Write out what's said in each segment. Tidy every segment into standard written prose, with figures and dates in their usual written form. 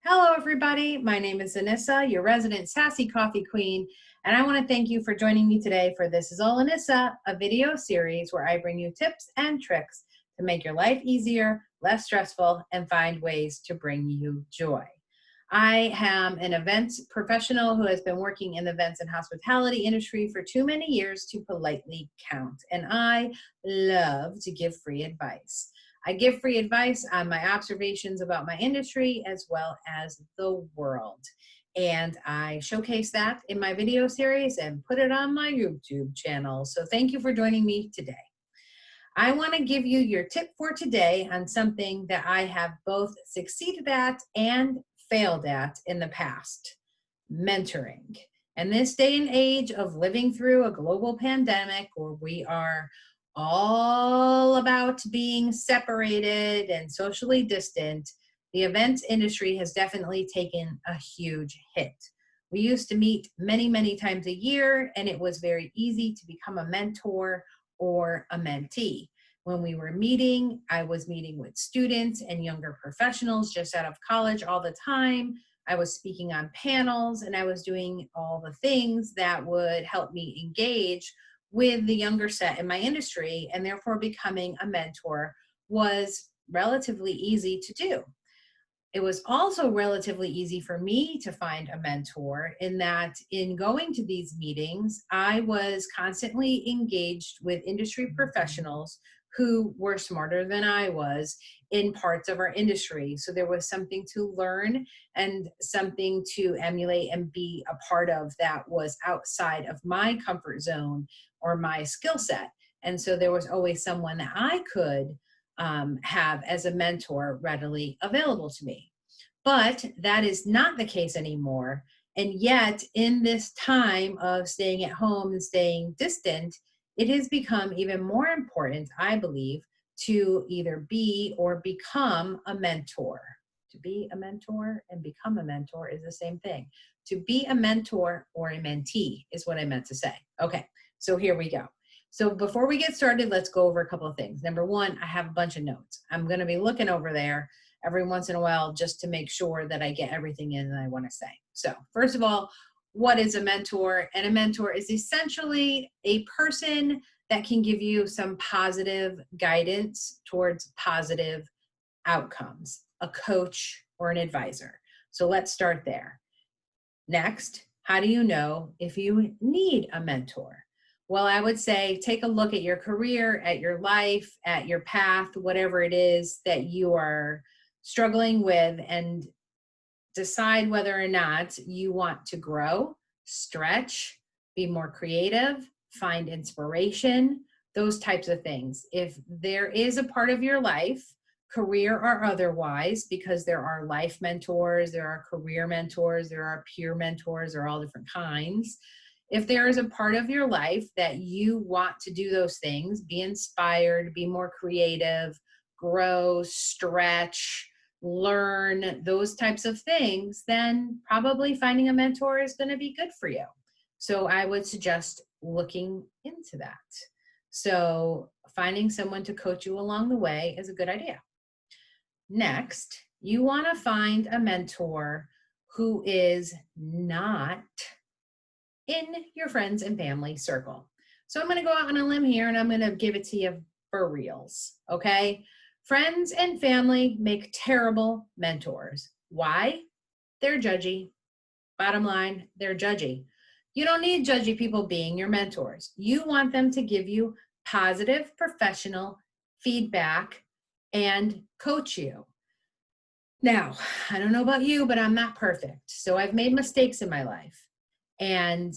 Hello, everybody. My name is Anissa, your resident Sassy Coffee Queen, and I want to thank you for joining me today for This Is All Anissa, a video series where I bring you tips and tricks to make your life easier, less stressful, and find ways to bring you joy. I am an events professional who has been working in the events and hospitality industry for too many years to politely count, and I love to give free advice. I give free advice on my observations about my industry as well as the world. And I showcase that in my video series and put it on my YouTube channel. So thank you for joining me today. I want to give you your tip for today on something that I have both succeeded at and failed at in the past: mentoring. In this day and age of living through a global pandemic where we are all about being separated and socially distant, the events industry has definitely taken a huge hit. We used to meet many, many times a year, and it was very easy to become a mentor or a mentee. When we were meeting, I was meeting with students and younger professionals just out of college all the time. I was speaking on panels, and I was doing all the things that would help me engage with the younger set in my industry, and therefore becoming a mentor was relatively easy to do. It was also relatively easy for me to find a mentor in that in going to these meetings, I was constantly engaged with industry professionals who were smarter than I was in parts of our industry. So there was something to learn and something to emulate and be a part of that was outside of my comfort zone or my skill set. And so there was always someone that I could have as a mentor readily available to me. But that is not the case anymore. And yet, in this time of staying at home and staying distant, it has become even more important, I believe, to either be or become a mentor. To be a mentor and become a mentor is the same thing. To be a mentor or a mentee is what I meant to say. Okay, so here we go. So before we get started, let's go over a couple of things. Number one, I have a bunch of notes. I'm going to be looking over there every once in a while just to make sure that I get everything in that I want to say. So first of all, what is a mentor? And a mentor is essentially a person that can give you some positive guidance towards positive outcomes, a coach or an advisor. So let's start there. Next, how do you know if you need a mentor? Well, I would say take a look at your career, at your life, at your path, whatever it is that you are struggling with, and decide whether or not you want to grow, stretch, be more creative, find inspiration, those types of things. If there is a part of your life, career or otherwise, because there are life mentors, there are career mentors, there are peer mentors, there are all different kinds. If there is a part of your life that you want to do those things, be inspired, be more creative, grow, stretch, learn, those types of things, then probably finding a mentor is going to be good for you. So I would suggest looking into that. So finding someone to coach you along the way is a good idea. Next, you want to find a mentor who is not in your friends and family circle. So I'm going to go out on a limb here and I'm going to give it to you for reals, okay? Friends and family make terrible mentors. Why? They're judgy. Bottom line, they're judgy. You don't need judgy people being your mentors. You want them to give you positive, professional feedback and coach you. Now, I don't know about you, but I'm not perfect. So I've made mistakes in my life. And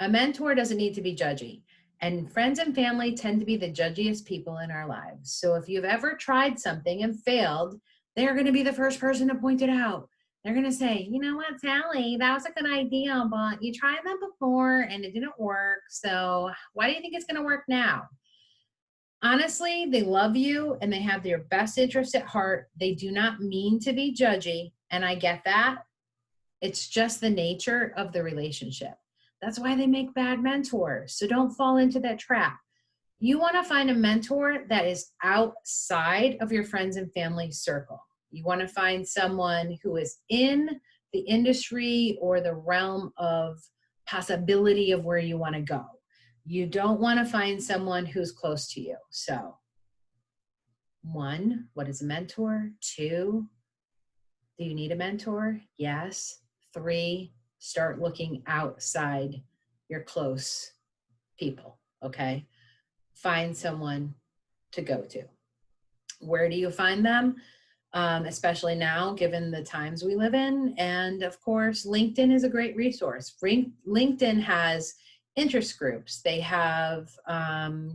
a mentor doesn't need to be judgy. And friends and family tend to be the judgiest people in our lives. So if you've ever tried something and failed, they're going to be the first person to point it out. They're going to say, you know what, Sally, that was a good idea, but you tried that before and it didn't work. So why do you think it's going to work now? Honestly, they love you and they have your best interest at heart. They do not mean to be judgy. And I get that. It's just the nature of the relationship. That's why they make bad mentors. So don't fall into that trap. You want to find a mentor that is outside of your friends and family circle. You want to find someone who is in the industry or the realm of possibility of where you want to go. You don't want to find someone who's close to you. So, 1, what is a mentor? 2, do you need a mentor? Yes. 3, start looking outside your close people, okay? Find someone to go to. Where do you find them? Especially now, given the times we live in. And of course, LinkedIn is a great resource. LinkedIn has interest groups. They have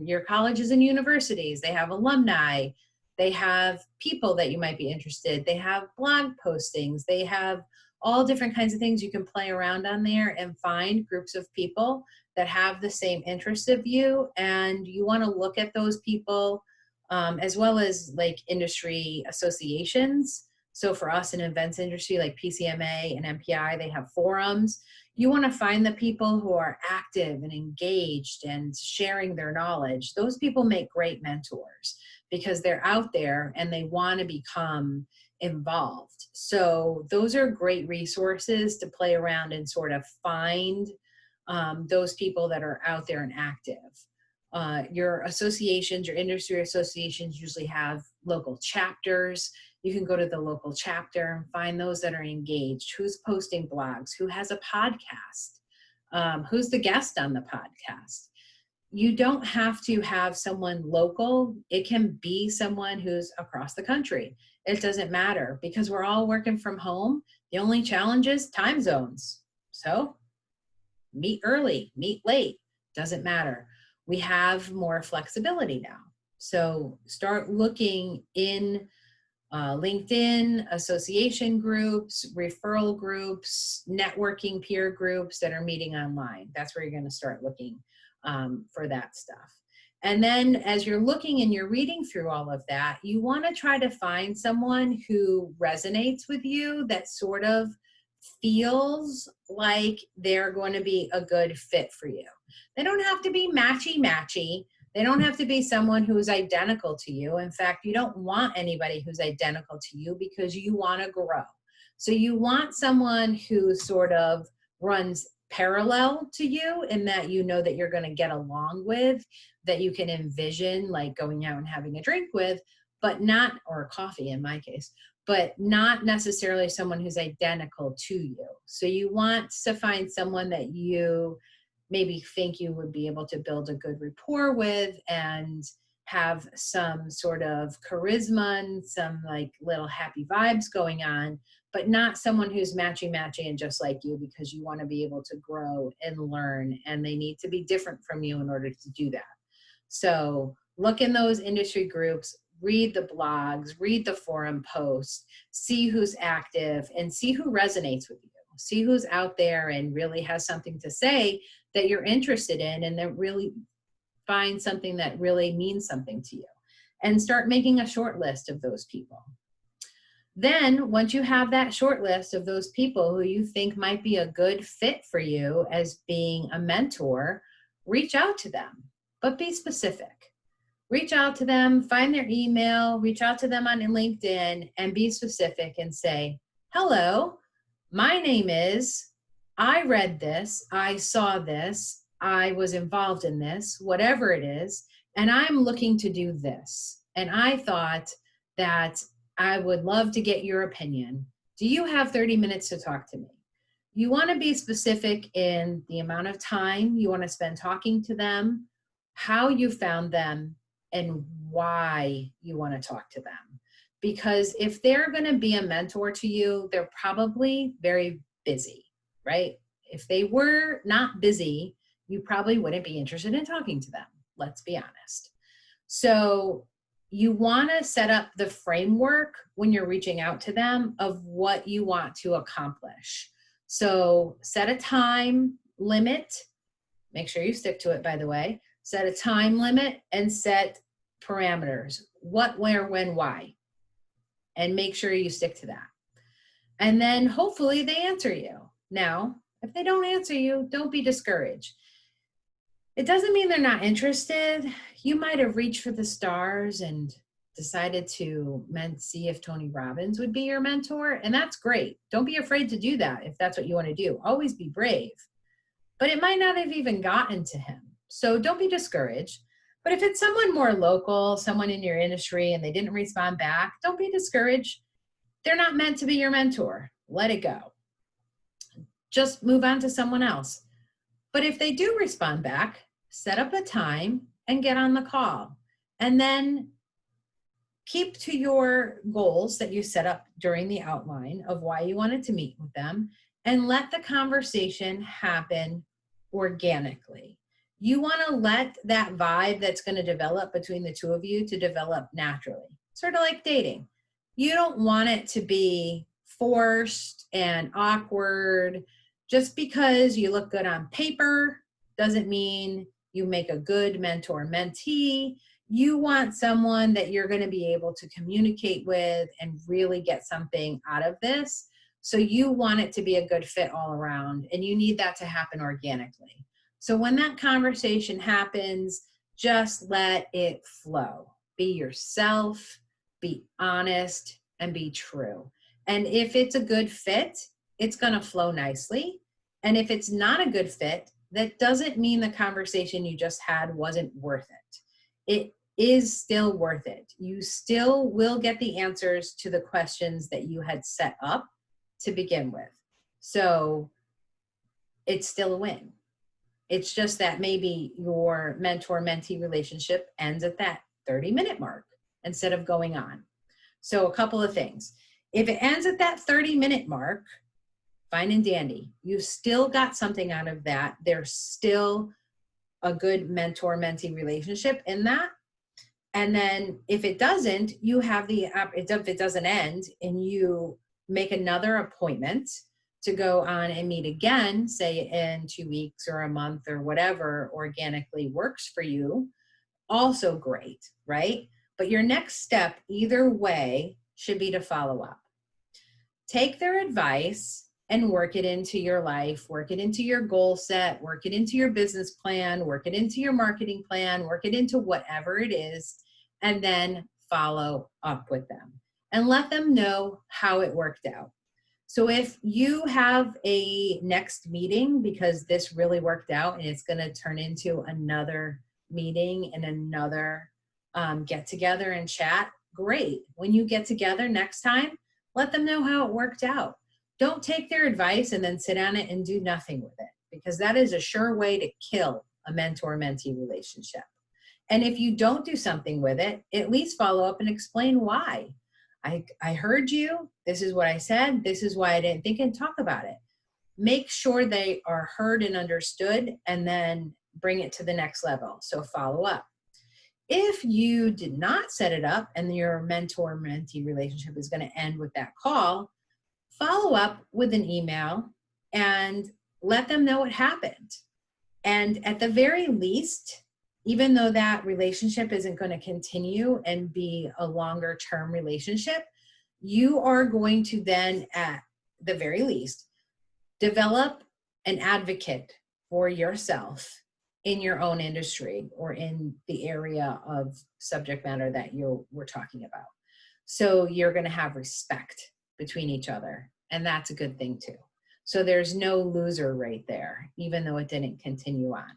your colleges and universities. They have alumni. They have people that you might be interested. They have blog postings. They have all different kinds of things you can play around on there and find groups of people that have the same interest of you. And you want to look at those people as well as like industry associations. So for us in events industry, like PCMA and MPI, they have forums. You want to find the people who are active and engaged and sharing their knowledge. Those people make great mentors because they're out there and they want to become involved. So those are great resources to play around and sort of find those people that are out there and active. Your associations, your industry associations usually have local chapters. You can go to the local chapter and find those that are engaged. Who's posting blogs? Who has a podcast? Who's the guest on the podcast? You don't have to have someone local. It can be someone who's across the country. It doesn't matter because we're all working from home. The only challenge is time zones. So meet early, meet late, doesn't matter. We have more flexibility now. So start looking in LinkedIn, association groups, referral groups, networking peer groups that are meeting online. That's where you're going to start looking for that stuff. And then as you're looking and you're reading through all of that, you want to try to find someone who resonates with you, that sort of feels like they're going to be a good fit for you. They don't have to be matchy-matchy. They don't have to be someone who's identical to you. In fact, you don't want anybody who's identical to you because you want to grow. So you want someone who sort of runs parallel to you in that you know that you're going to get along with, that you can envision like going out and having a drink with, but not, or coffee in my case, but not necessarily someone who's identical to you. So you want to find someone that you maybe think you would be able to build a good rapport with and have some sort of charisma and some like little happy vibes going on, but not someone who's matchy-matchy and just like you, because you want to be able to grow and learn, and they need to be different from you in order to do that. So look in those industry groups, read the blogs, read the forum posts, see who's active and see who resonates with you. See who's out there and really has something to say that you're interested in, and that really find something that really means something to you, and start making a short list of those people. Then once you have that short list of those people who you think might be a good fit for you as being a mentor, reach out to them, but be specific. Reach out to them, find their email, reach out to them on LinkedIn, and be specific and say, hello, my name is, I read this, I saw this, I was involved in this, whatever it is, and I'm looking to do this. And I thought that I would love to get your opinion. Do you have 30 minutes to talk to me? You want to be specific in the amount of time you want to spend talking to them, how you found them, and why you want to talk to them. Because if they're going to be a mentor to you, they're probably very busy, right? If they were not busy, you probably wouldn't be interested in talking to them. Let's be honest. So you want to set up the framework when you're reaching out to them of what you want to accomplish. So set a time limit. Make sure you stick to it, by the way. Set a time limit and set parameters. What, where, when, why. And make sure you stick to that. And then hopefully they answer you. Now, if they don't answer you, don't be discouraged. It doesn't mean they're not interested. You might have reached for the stars and decided to see if Tony Robbins would be your mentor, and that's great. Don't be afraid to do that if that's what you want to do. Always be brave. But it might not have even gotten to him. So don't be discouraged. But if it's someone more local, someone in your industry, and they didn't respond back, don't be discouraged. They're not meant to be your mentor. Let it go. Just move on to someone else. But if they do respond back, set up a time and get on the call. And then keep to your goals that you set up during the outline of why you wanted to meet with them, and let the conversation happen organically. You want to let that vibe that's going to develop between the two of you to develop naturally, sort of like dating. You don't want it to be forced and awkward. Just because you look good on paper doesn't mean you make a good mentor-mentee. You want someone that you're going to be able to communicate with and really get something out of this. So you want it to be a good fit all around, and you need that to happen organically. So when that conversation happens, just let it flow. Be yourself, be honest, and be true. And if it's a good fit, it's going to flow nicely. And if it's not a good fit, that doesn't mean the conversation you just had wasn't worth it. It is still worth it. You still will get the answers to the questions that you had set up to begin with. So it's still a win. It's just that maybe your mentor-mentee relationship ends at that 30-minute mark instead of going on. So a couple of things. If it ends at that 30-minute mark, fine and dandy. You still got something out of that. There's still a good mentor-mentee relationship in that. And then if it doesn't, you have if it doesn't end and you make another appointment to go on and meet again, say in 2 weeks or a month or whatever organically works for you, also great, right? But your next step, either way, should be to follow up. Take their advice and work it into your life, work it into your goal set, work it into your business plan, work it into your marketing plan, work it into whatever it is, and then follow up with them and let them know how it worked out. So if you have a next meeting because this really worked out and it's going to turn into another meeting and another get together and chat, great. When you get together next time, let them know how it worked out. Don't take their advice and then sit on it and do nothing with it, because that is a sure way to kill a mentor-mentee relationship. And if you don't do something with it, at least follow up and explain why. I heard you. This is what I said. This is why I didn't think, and talk about it. Make sure they are heard and understood, and then bring it to the next level. So follow up. If you did not set it up and your mentor-mentee relationship is going to end with that call, follow up with an email and let them know what happened. And at the very least, even though that relationship isn't going to continue and be a longer term relationship, you are going to then, at the very least, develop an advocate for yourself in your own industry or in the area of subject matter that we're talking about. So you're going to have respect between each other, and that's a good thing too. So there's no loser right there, even though it didn't continue on.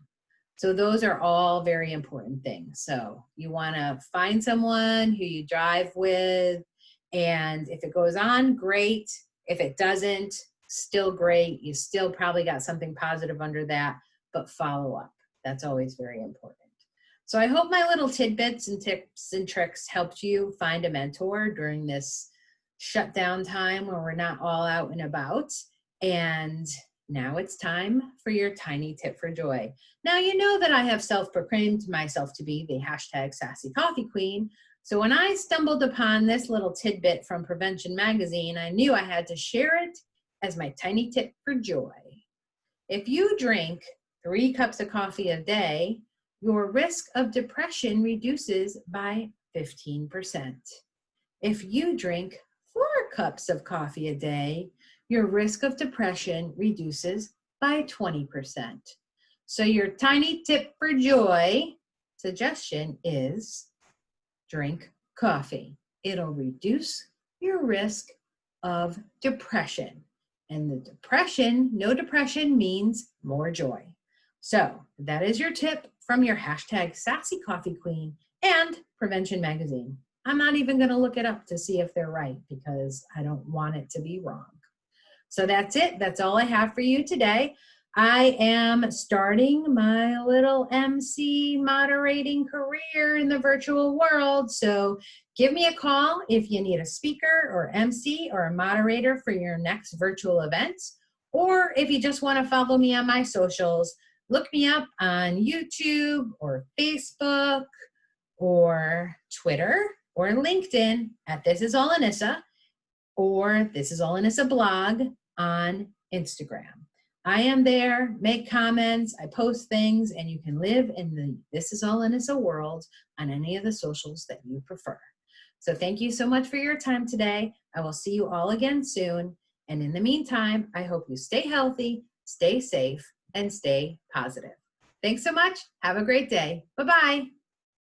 So those are all very important things. So you want to find someone who you drive with, and if it goes on, great. If it doesn't, still great. You still probably got something positive under that, but follow up. That's always very important. So I hope my little tidbits and tips and tricks helped you find a mentor during this shutdown time where we're not all out and about. And now it's time for your tiny tip for joy. Now, you know that I have self-proclaimed myself to be the #Sassy Coffee Queen. So when I stumbled upon this little tidbit from Prevention Magazine, I knew I had to share it as my tiny tip for joy. If you drink 3 cups of coffee a day, your risk of depression reduces by 15%. If you drink 4 cups of coffee a day, your risk of depression reduces by 20%. So your tiny tip for joy suggestion is drink coffee. It'll reduce your risk of depression. And the depression, no depression means more joy. So that is your tip from your hashtag Sassy Coffee Queen and Prevention Magazine. I'm not even going to look it up to see if they're right because I don't want it to be wrong. So that's it. That's all I have for you today. I am starting my little MC moderating career in the virtual world. So give me a call if you need a speaker or MC or a moderator for your next virtual event. Or if you just want to follow me on my socials, look me up on YouTube or Facebook or Twitter or LinkedIn at This Is All Anissa or This Is All Anissa blog on Instagram. I am there, make comments, I post things, and you can live in the This Is All Anissa world on any of the socials that you prefer. So thank you so much for your time today. I will see you all again soon. And in the meantime, I hope you stay healthy, stay safe, and stay positive. Thanks so much. Have a great day. Bye-bye.